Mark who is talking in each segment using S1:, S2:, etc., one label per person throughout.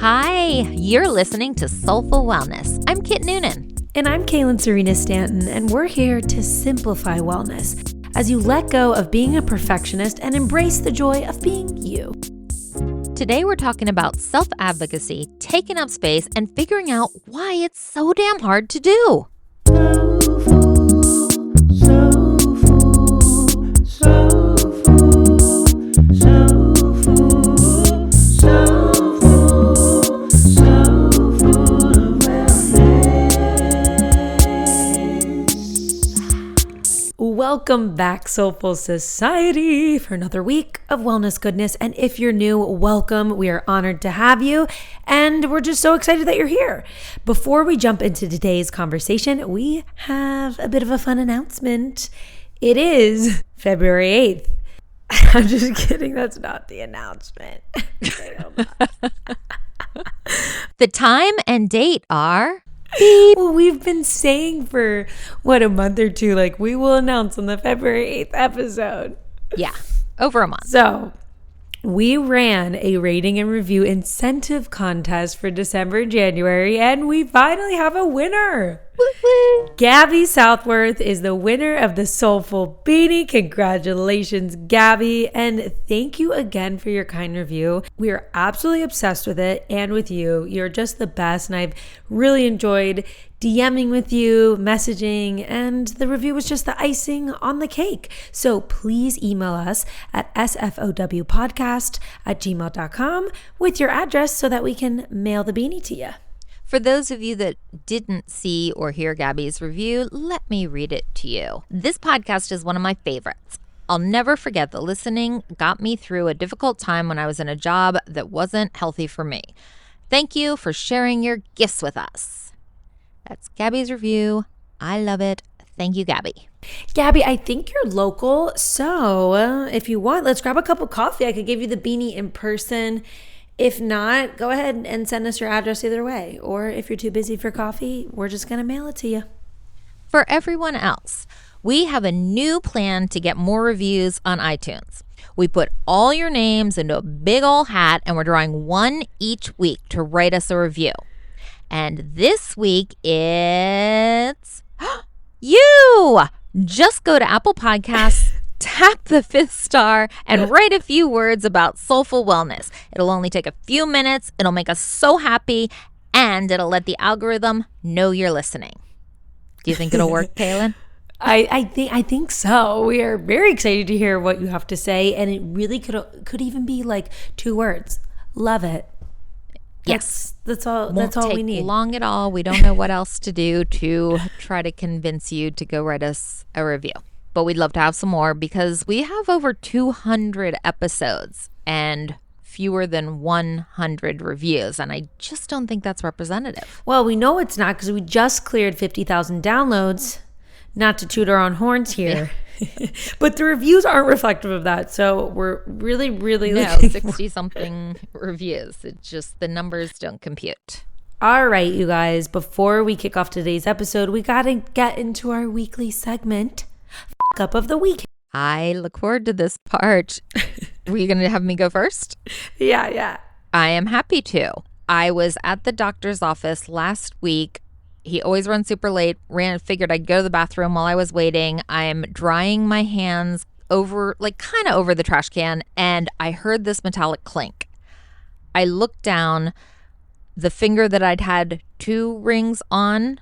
S1: Hi, you're listening to SoulFull Wellness. I'm Kit Noonan.
S2: And I'm Kaelynn Serena Stanton, and we're here to simplify wellness as you let go of being a perfectionist and embrace the joy of being you.
S1: Today we're talking about self-advocacy, taking up space, and figuring out why it's so damn hard to do.
S2: Welcome back, SoulFull Society, for another week of wellness goodness. And if you're new, welcome. We are honored to have you, and we're just so excited that you're here. Before we jump into today's conversation, we have a bit of a fun announcement. It is February 8th. I'm just kidding. That's not the announcement.
S1: The time and date are...
S2: Well, we've been saying for, a month or two, we will announce on the February 8th episode.
S1: Yeah, over a month.
S2: So we ran a rating and review incentive contest for December and January, and we finally have a winner. Woo-hoo. Gabby Southworth is the winner of the SoulFull Beanie. Congratulations, Gabby. And thank you again for your kind review. We are absolutely obsessed with it and with you. You're just the best. And I've really enjoyed DMing with you, messaging, and the review was just the icing on the cake. So please email us at sfowpodcast@gmail.com with your address so that we can mail the beanie to you.
S1: For those of you that didn't see or hear Gabby's review, let me read it to you. This podcast is one of my favorites. I'll never forget that listening got me through a difficult time when I was in a job that wasn't healthy for me. Thank you for sharing your gifts with us. That's Gabby's review. I love it. Thank you, Gabby.
S2: Gabby, I think you're local, so if you want, let's grab a cup of coffee. I could give you the beanie in person. If not, go ahead and send us your address either way. Or if you're too busy for coffee, we're just going to mail it to you.
S1: For everyone else, we have a new plan to get more reviews on iTunes. We put all your names into a big old hat, and we're drawing one each week to write us a review. And this week it's you! Just go to Apple Podcasts, tap the 5th star, and write a few words about SoulFull Wellness. It'll only take a few minutes. It'll make us so happy, and it'll let the algorithm know you're listening. Do you think it'll work, Kaelynn?
S2: I think so. We are very excited to hear what you have to say, and it really could even be 2 words. Love it.
S1: Yes.
S2: That's all we need.
S1: Won't take long at all. We don't know what else to do to try to convince you to go write us a review. But we'd love to have some more because we have over 200 episodes and fewer than 100 reviews. And I just don't think that's representative.
S2: Well, we know it's not because we just cleared 50,000 downloads. Not to toot our own horns here. Yeah. But the reviews aren't reflective of that. So we're really, really...
S1: No, 60-something reviews. It's just the numbers don't compute.
S2: All right, you guys. Before we kick off today's episode, we got to get into our weekly segment, Up of the Week.
S1: I look forward to this part. Were you going to have me go first?
S2: Yeah.
S1: I am happy to. I was at the doctor's office last week. He always runs super late. Figured I'd go to the bathroom while I was waiting. I'm drying my hands over, kind of over the trash can, and I heard this metallic clink. I looked down. The finger that I'd had 2 rings on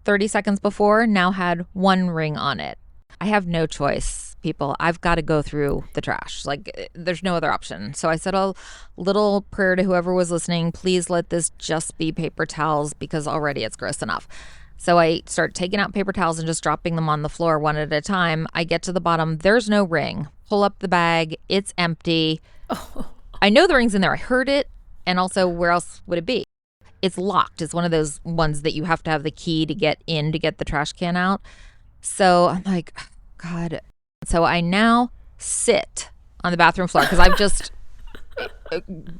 S1: 30 seconds before now had 1 ring on it. I have no choice, people. I've got to go through the trash. There's no other option. So I said a little prayer to whoever was listening. Please let this just be paper towels because already it's gross enough. So I start taking out paper towels and just dropping them on the floor one at a time. I get to the bottom. There's no ring. Pull up the bag. It's empty. Oh. I know the ring's in there. I heard it. And also, where else would it be? It's locked. It's one of those ones that you have to have the key to get in to get the trash can out. So I'm like, God. So I now sit on the bathroom floor because I've just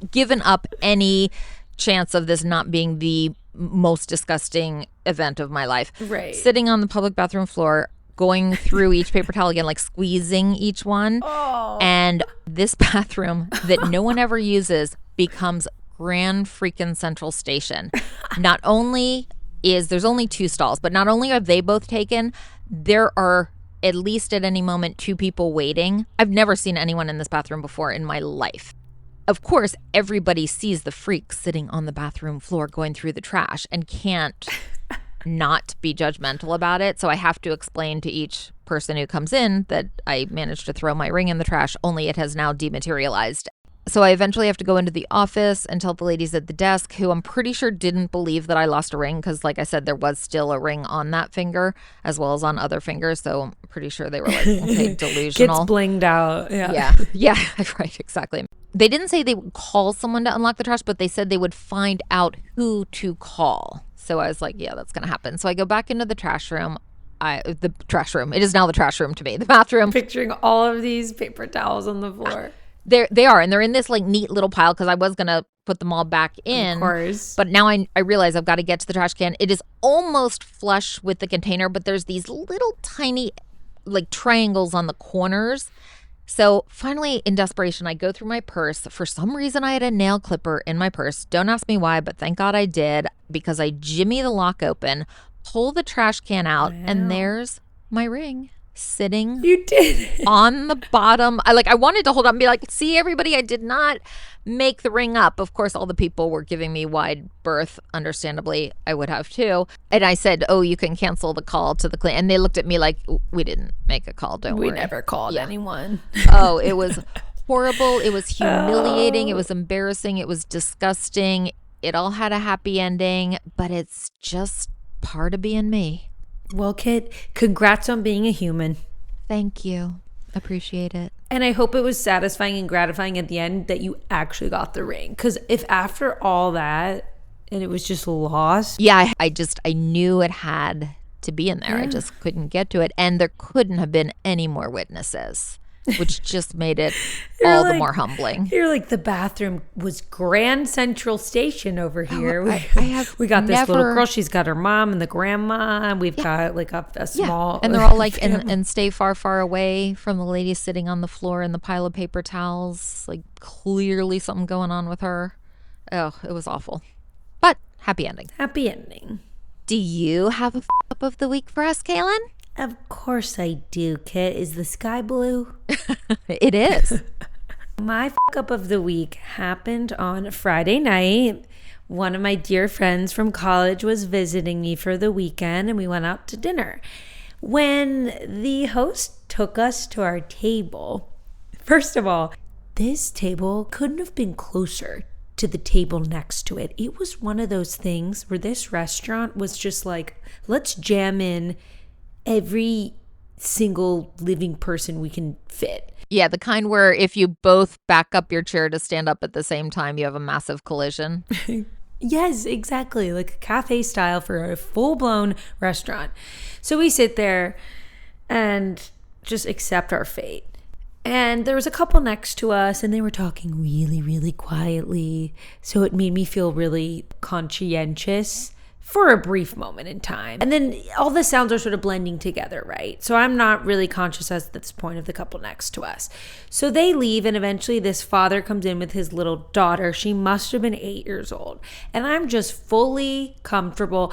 S1: given up any chance of this not being the most disgusting event of my life.
S2: Right.
S1: Sitting on the public bathroom floor, going through each paper towel again, squeezing each one.
S2: Oh.
S1: And this bathroom that no one ever uses becomes Grand freaking Central Station. Not only there's only 2 stalls, but not only are they both taken, there are at least at any moment 2 people waiting. I've never seen anyone in this bathroom before in my life. Of course, everybody sees the freak sitting on the bathroom floor going through the trash and can't not be judgmental about it. So I have to explain to each person who comes in that I managed to throw my ring in the trash, only it has now dematerialized. So I eventually have to go into the office and tell the ladies at the desk, who I'm pretty sure didn't believe that I lost a ring because, like I said, there was still a ring on that finger as well as on other fingers. So I'm pretty sure they were like, okay, delusional.
S2: Gets blinged out.
S1: Yeah, right, exactly. They didn't say they would call someone to unlock the trash, but they said they would find out who to call. So I was like, yeah, that's going to happen. So I go back into the trash room. The trash room. It is now the trash room to me. The bathroom.
S2: Picturing all of these paper towels on the floor.
S1: They are, and they're in this like neat little pile because I was going to put them all back in.
S2: Of course.
S1: But now I realize I've got to get to the trash can. It is almost flush with the container, but there's these little tiny like triangles on the corners. So finally, in desperation, I go through my purse. For some reason, I had a nail clipper in my purse. Don't ask me why, but thank God I did, because I jimmy the lock open, pull the trash can out, and there's my ring sitting on the bottom. I wanted to hold up and be like, see, everybody, I did not make the ring up. Of course, all the people were giving me wide berth. Understandably, I would have too. And I said, oh, you can cancel the call to the clinic. And they looked at me like, we didn't make a call. Don't worry.
S2: We never called anyone.
S1: Oh, it was horrible. It was humiliating. It was embarrassing. It was disgusting. It all had a happy ending, but it's just part of being me.
S2: Well, Kit, congrats on being a human.
S1: Thank you. Appreciate it.
S2: And I hope it was satisfying and gratifying at the end that you actually got the ring. Because if after all that and it was just lost.
S1: Yeah, I knew it had to be in there. I just couldn't get to it. And there couldn't have been any more witnesses, which just made it all the more humbling.
S2: You're like, the bathroom was Grand Central Station over here. We got this little girl. She's got her mom and the grandma. And we've got like a small.
S1: And they're all like, and stay far, far away from the lady sitting on the floor in the pile of paper towels. Like, clearly something going on with her. Oh, it was awful. But happy ending.
S2: Happy ending.
S1: Do you have a f*** up of the week for us, Kaelynn?
S2: Of course I do, Kit. Is the sky blue?
S1: It is.
S2: My fuck-up of the week happened on Friday night. One of my dear friends from college was visiting me for the weekend, and we went out to dinner. When the host took us to our table, first of all, this table couldn't have been closer to the table next to it. It was one of those things where this restaurant was just like, let's jam in every single living person we can fit.
S1: Yeah, the kind where if you both back up your chair to stand up at the same time, you have a massive collision.
S2: Yes, exactly. Like a cafe style for a full-blown restaurant. So we sit there and just accept our fate. And there was a couple next to us, and they were talking really, really quietly. So it made me feel really conscientious for a brief moment in time. And then all the sounds are sort of blending together, right? So I'm not really conscious at this point of the couple next to us. So they leave, and eventually this father comes in with his little daughter. She must have been 8 years old. And I'm just fully comfortable.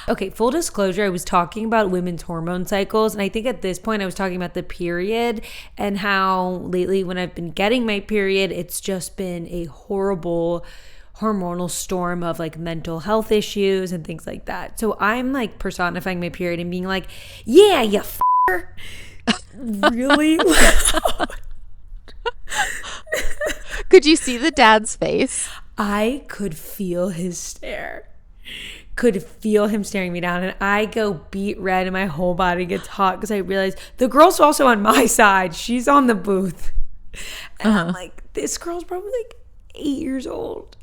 S2: Okay, full disclosure, I was talking about women's hormone cycles, and I think at this point I was talking about the period and how lately when I've been getting my period, it's just been a horrible hormonal storm of like mental health issues and things like that. So I'm like personifying my period and being like, yeah, you f***er. Really loud.
S1: Could you see the dad's face?
S2: I could feel his stare. Could feel him staring me down, and I go beet red and my whole body gets hot because I realize the girl's also on my side. She's on the booth. And I'm like, this girl's probably like 8 years old.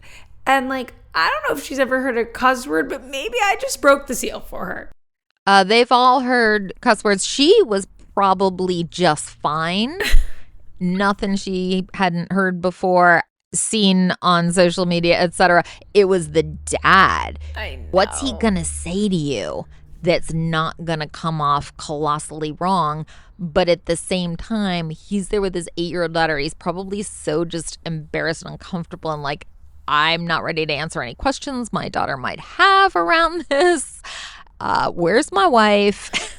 S2: And like, I don't know if she's ever heard a cuss word, but maybe I just broke the seal for her.
S1: They've all heard cuss words. She was probably just fine. Nothing she hadn't heard before, seen on social media, etc. It was the dad.
S2: I know.
S1: What's he gonna say to you? that's not going to come off colossally wrong. But at the same time, he's there with his 8-year-old daughter. He's probably so just embarrassed and uncomfortable and like, I'm not ready to answer any questions my daughter might have around this. Where's my wife?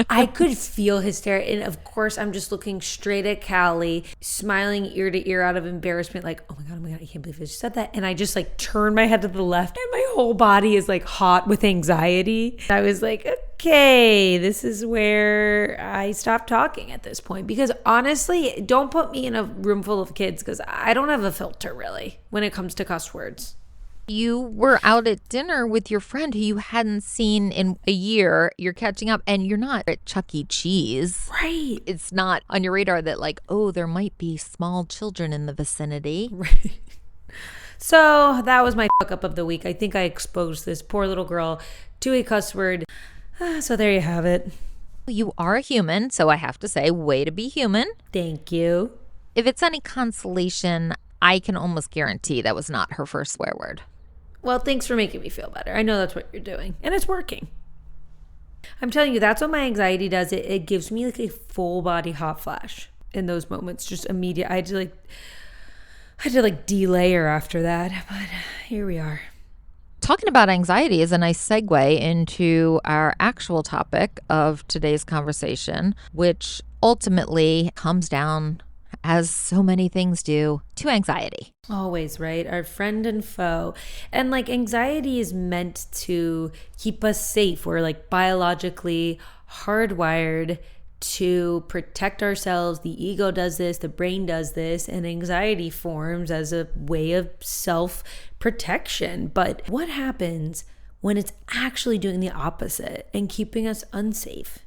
S2: I could feel hysterics. And of course, I'm just looking straight at Callie, smiling ear to ear out of embarrassment, like, oh my God, I can't believe I just said that. And I just like turn my head to the left and my whole body is like hot with anxiety. I was like, okay, this is where I stop talking at this point. Because honestly, don't put me in a room full of kids because I don't have a filter really when it comes to cuss words.
S1: You were out at dinner with your friend who you hadn't seen in a year. You're catching up and you're not at Chuck E. Cheese.
S2: Right.
S1: It's not on your radar that like, oh, there might be small children in the vicinity.
S2: Right. So that was my fuck up of the week. I think I exposed this poor little girl to a cuss word. So there you have it.
S1: You are a human, so I have to say, way to be human.
S2: Thank you.
S1: If it's any consolation, I can almost guarantee that was not her first swear word.
S2: Well, thanks for making me feel better. I know that's what you're doing, and it's working. I'm telling you, that's what my anxiety does. It gives me like a full body hot flash in those moments, just immediate. I had to delayer after that, but here we are.
S1: Talking about anxiety is a nice segue into our actual topic of today's conversation, which ultimately comes down, as so many things do, to anxiety.
S2: Always, right? Our friend and foe. And like anxiety is meant to keep us safe. We're like biologically hardwired to protect ourselves. The ego does this, the brain does this, and anxiety forms as a way of self-protection. But what happens when it's actually doing the opposite and keeping us unsafe?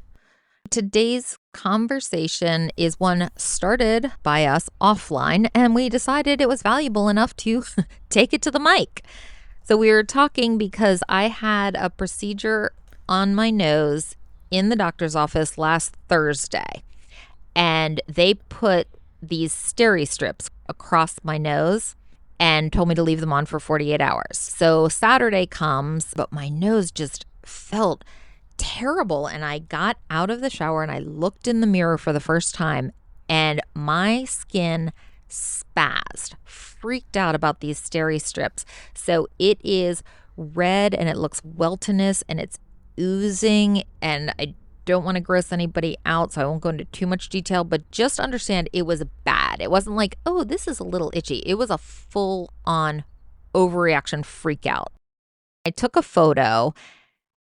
S1: Today's conversation is one started by us offline, and we decided it was valuable enough to take it to the mic. So we were talking because I had a procedure on my nose in the doctor's office last Thursday, and they put these steri strips across my nose and told me to leave them on for 48 hours. So Saturday comes, but my nose just felt terrible. And I got out of the shower and I looked in the mirror for the first time and my skin spazzed, freaked out about these steri strips. So it is red and it looks weltinous and it's oozing, and I don't want to gross anybody out, so I won't go into too much detail, but just understand it was bad. It wasn't like, oh, this is a little itchy. It was a full-on overreaction freak out. I took a photo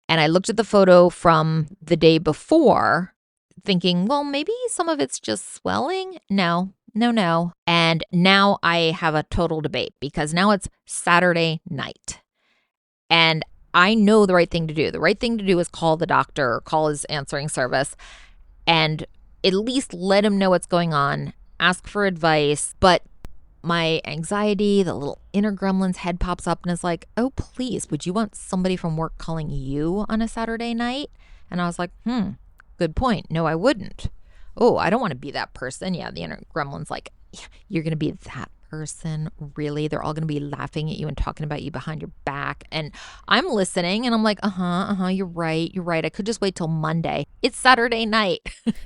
S1: and I looked at the photo from the day before thinking, well, maybe some of it's just swelling. No. And now I have a total debate because now it's Saturday night. And I know the right thing to do. The right thing to do is call the doctor or call his answering service and at least let him know what's going on, ask for advice. But my anxiety, the little inner gremlin's head pops up and is like, oh, please, would you want somebody from work calling you on a Saturday night? And I was like, good point. No, I wouldn't. Oh, I don't want to be that person. Yeah, the inner gremlin's like, you're going to be that person? Really? They're all going to be laughing at you and talking about you behind your back. And I'm listening and I'm like, you're right. I could just wait till Monday. It's Saturday night.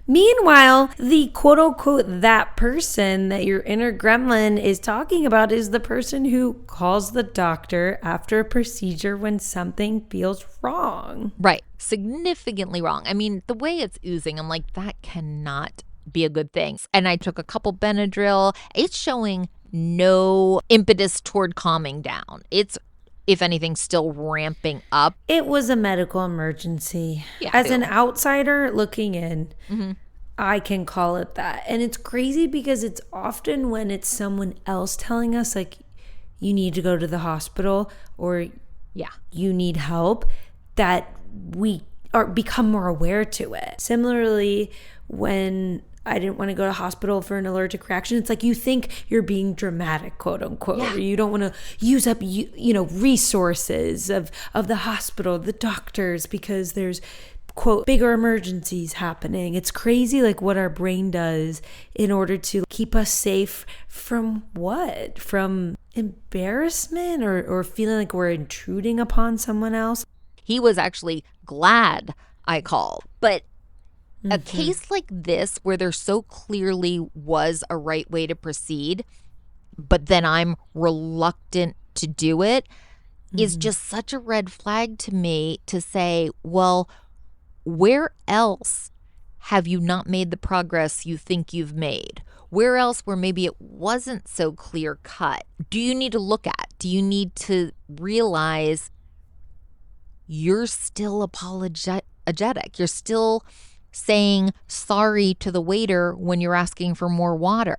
S2: Meanwhile, the quote unquote that person that your inner gremlin is talking about is the person who calls the doctor after a procedure when something feels wrong.
S1: Right. Significantly wrong. I mean, the way it's oozing, I'm like, that cannot be a good thing. And I took a couple Benadryl. It's showing no impetus toward calming down. It's, if anything, still ramping up.
S2: It was a medical emergency.
S1: Yeah,
S2: as an outsider looking in,
S1: mm-hmm.
S2: I can call it that. And it's crazy because it's often when it's someone else telling us, like, you need to go to the hospital or you need help, that we become more aware to it. Similarly, when I didn't want to go to hospital for an allergic reaction, it's like you think you're being dramatic, quote unquote, or you don't want to use up resources of the hospital, the doctors, because there's quote bigger emergencies happening. It's crazy like what our brain does in order to keep us safe from what? From embarrassment or feeling like we're intruding upon someone else.
S1: He was actually glad I called. But a case like this where there so clearly was a right way to proceed, but then I'm reluctant to do it, is just such a red flag to me to say, well, where else have you not made the progress you think you've made? Where else where maybe it wasn't so clear cut do you need to look at? Do you need to realize you're still apologetic? You're still saying sorry to the waiter when you're asking for more water.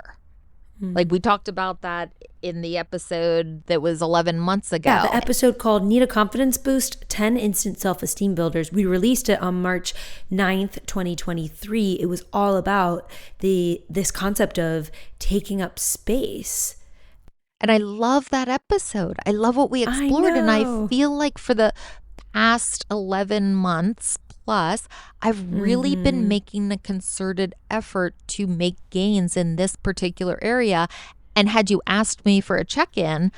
S1: Like we talked about that in the episode that was 11 months ago.
S2: Yeah, the episode called Need a Confidence Boost, 10 Instant Self-Esteem Builders. We released it on March 9th, 2023. It was all about this concept of taking up space.
S1: And I love that episode. I love what we explored. And I feel like for the past 11 months plus, I've really been making a concerted effort to make gains in this particular area. And had you asked me for a check-in,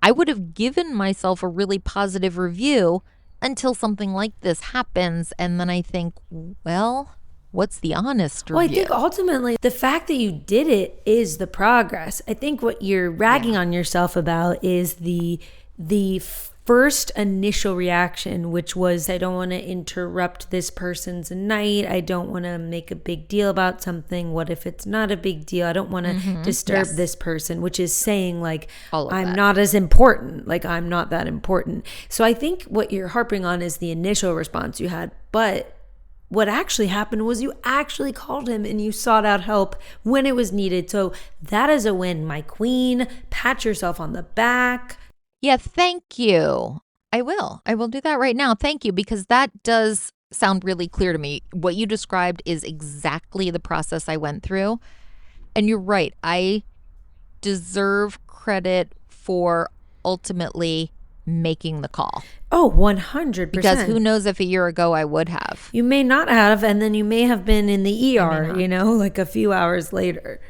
S1: I would have given myself a really positive review until something like this happens. And then I think, well, what's the honest review?
S2: Well, I think ultimately the fact that you did it is the progress. I think what you're ragging on yourself about is the first initial reaction, which was, I don't want to interrupt this person's night. I don't want to make a big deal about something. What if it's not a big deal? I don't want to disturb this person, which is saying like, I'm not as important. Like I'm not that important. So I think what you're harping on is the initial response you had. But what actually happened was you actually called him and you sought out help when it was needed. So that is a win, my queen. Pat yourself on the back.
S1: Yeah, thank you. I will do that right now. Thank you, because that does sound really clear to me. What you described is exactly the process I went through. And you're right. I deserve credit for ultimately making the call.
S2: Oh, 100%.
S1: Because who knows if a year ago I would have.
S2: You may not have, and then you may have been in the ER, like a few hours later.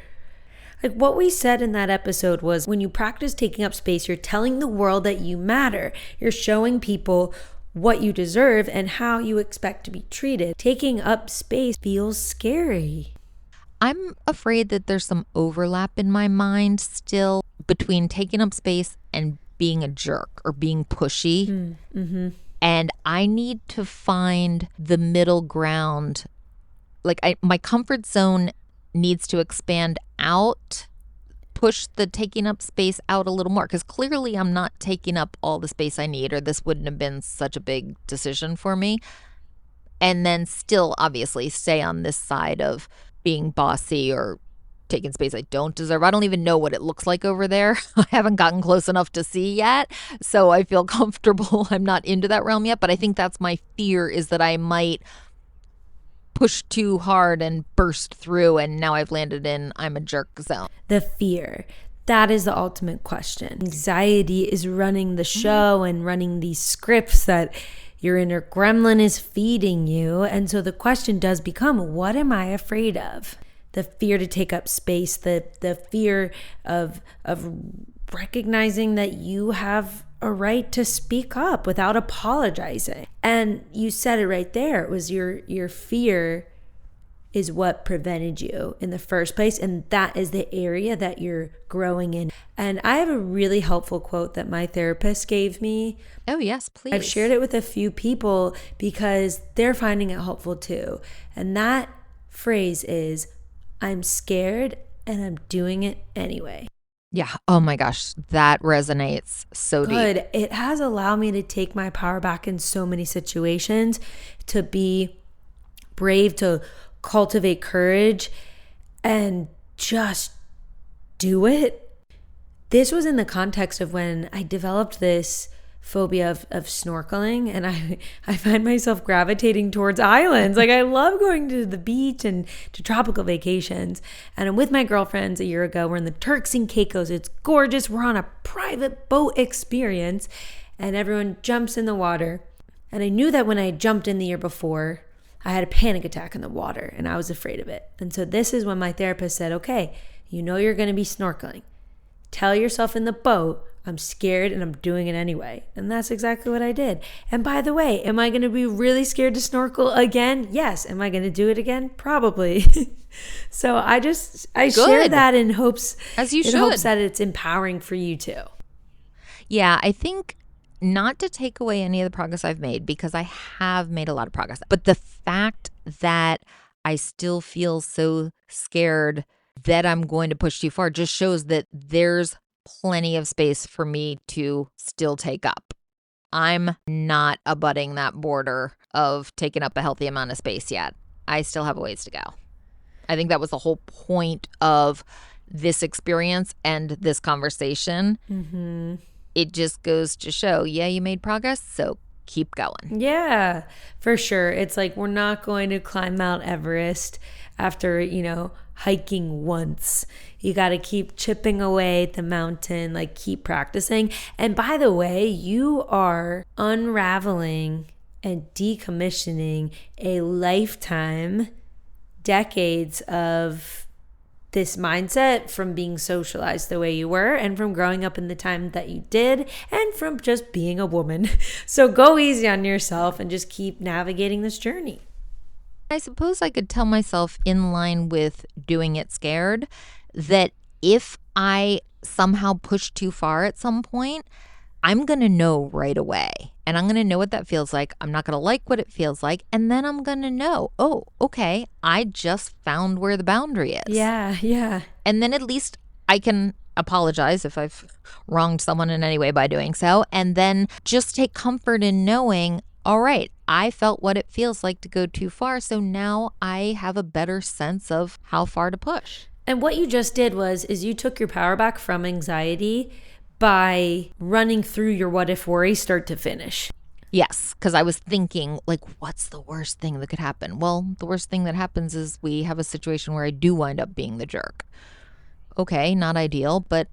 S2: Like what we said in that episode was when you practice taking up space, you're telling the world that you matter. You're showing people what you deserve and how you expect to be treated. Taking up space feels scary.
S1: I'm afraid that there's some overlap in my mind still between taking up space and being a jerk or being pushy. And I need to find the middle ground. Like my comfort zone needs to expand out, push the taking up space out a little more, because clearly I'm not taking up all the space I need, or this wouldn't have been such a big decision for me. And then still obviously stay on this side of being bossy or taking space I don't deserve. I don't even know what it looks like over there. I haven't gotten close enough to see yet, so I feel comfortable. I'm not into that realm yet, but I think that's my fear, is that I might push too hard and burst through, and now I've landed in I'm a jerk zone.
S2: The fear. That is the ultimate question. Anxiety is running the show and running these scripts that your inner gremlin is feeding you. And so the question does become, what am I afraid of? The fear to take up space, the fear of recognizing that you have a right to speak up without apologizing. And you said it right there. It was your fear is what prevented you in the first place. And that is the area that you're growing in. And I have a really helpful quote that my therapist gave me.
S1: Oh, yes, please.
S2: I've shared it with a few people because they're finding it helpful too. And that phrase is, I'm scared and I'm doing it anyway.
S1: Yeah. Oh my gosh. That resonates so
S2: Good.
S1: deep.
S2: It has allowed me to take my power back in so many situations, to be brave, to cultivate courage, and just do it. This was in the context of when I developed this phobia of snorkeling, and I find myself gravitating towards islands. Like I love going to the beach and to tropical vacations. And I'm with my girlfriends a year ago. We're in the Turks and Caicos. It's gorgeous. We're on a private boat experience and everyone jumps in the water. And I knew that when I jumped in the year before, I had a panic attack in the water and I was afraid of it. And so this is when my therapist said, okay, you know you're going to be snorkeling. Tell yourself in the boat, I'm scared and I'm doing it anyway. And that's exactly what I did. And by the way, am I going to be really scared to snorkel again? Yes. Am I going to do it again? Probably. So I share that in hopes, hopes that it's empowering for you too.
S1: Yeah, I think not to take away any of the progress I've made, because I have made a lot of progress. But the fact that I still feel so scared that I'm going to push too far just shows that there's plenty of space for me to still take up. I'm not abutting that border of taking up a healthy amount of space yet. I still have a ways to go. I think that was the whole point of this experience and this conversation.
S2: Mm-hmm.
S1: It just goes to show, yeah, you made progress, so keep going.
S2: Yeah, for sure. It's like we're not going to climb Mount Everest after, hiking once. You got to keep chipping away at the mountain, like keep practicing. And by the way, you are unraveling and decommissioning a lifetime, decades of this mindset from being socialized the way you were and from growing up in the time that you did and from just being a woman. So go easy on yourself and just keep navigating this journey.
S1: I suppose I could tell myself, in line with doing it scared, that if I somehow push too far at some point, I'm going to know right away. And I'm going to know what that feels like. I'm not going to like what it feels like. And then I'm going to know, oh, okay, I just found where the boundary is.
S2: Yeah.
S1: And then at least I can apologize if I've wronged someone in any way by doing so. And then just take comfort in knowing, all right, I felt what it feels like to go too far. So now I have a better sense of how far to push.
S2: And what you just did is you took your power back from anxiety by running through your what if worry start to finish.
S1: Yes, because I was thinking, like, what's the worst thing that could happen? Well, the worst thing that happens is we have a situation where I do wind up being the jerk. Okay, not ideal, but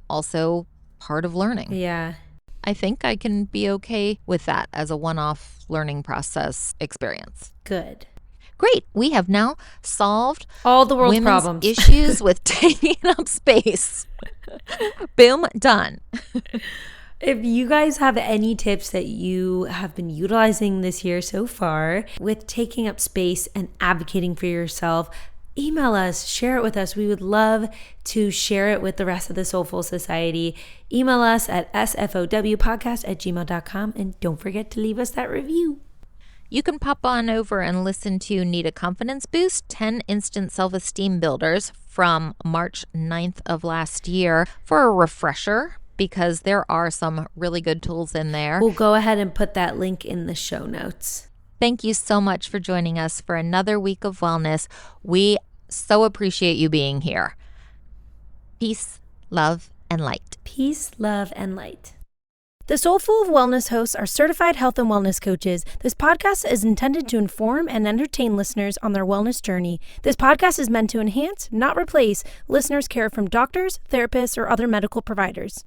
S1: also part of learning.
S2: Yeah.
S1: I think I can be okay with that as a one-off learning process experience.
S2: Good.
S1: Great. We have now solved
S2: all the world's
S1: women's
S2: problems.
S1: Issues with taking up space. Boom, done.
S2: If you guys have any tips that you have been utilizing this year so far with taking up space and advocating for yourself, email us, share it with us. We would love to share it with the rest of the SoulFull Society. Email us at sfowpodcast@gmail.com and don't forget to leave us that review.
S1: You can pop on over and listen to Need a Confidence Boost, 10 Instant Self-Esteem Builders from March 9th of last year for a refresher, because there are some really good tools in there.
S2: We'll go ahead and put that link in the show notes.
S1: Thank you so much for joining us for another week of wellness. We so appreciate you being here. Peace, love, and light.
S2: Peace, love, and light. The SoulFull Wellness hosts are certified health and wellness coaches. This podcast is intended to inform and entertain listeners on their wellness journey. This podcast is meant to enhance, not replace, listeners' care from doctors, therapists, or other medical providers.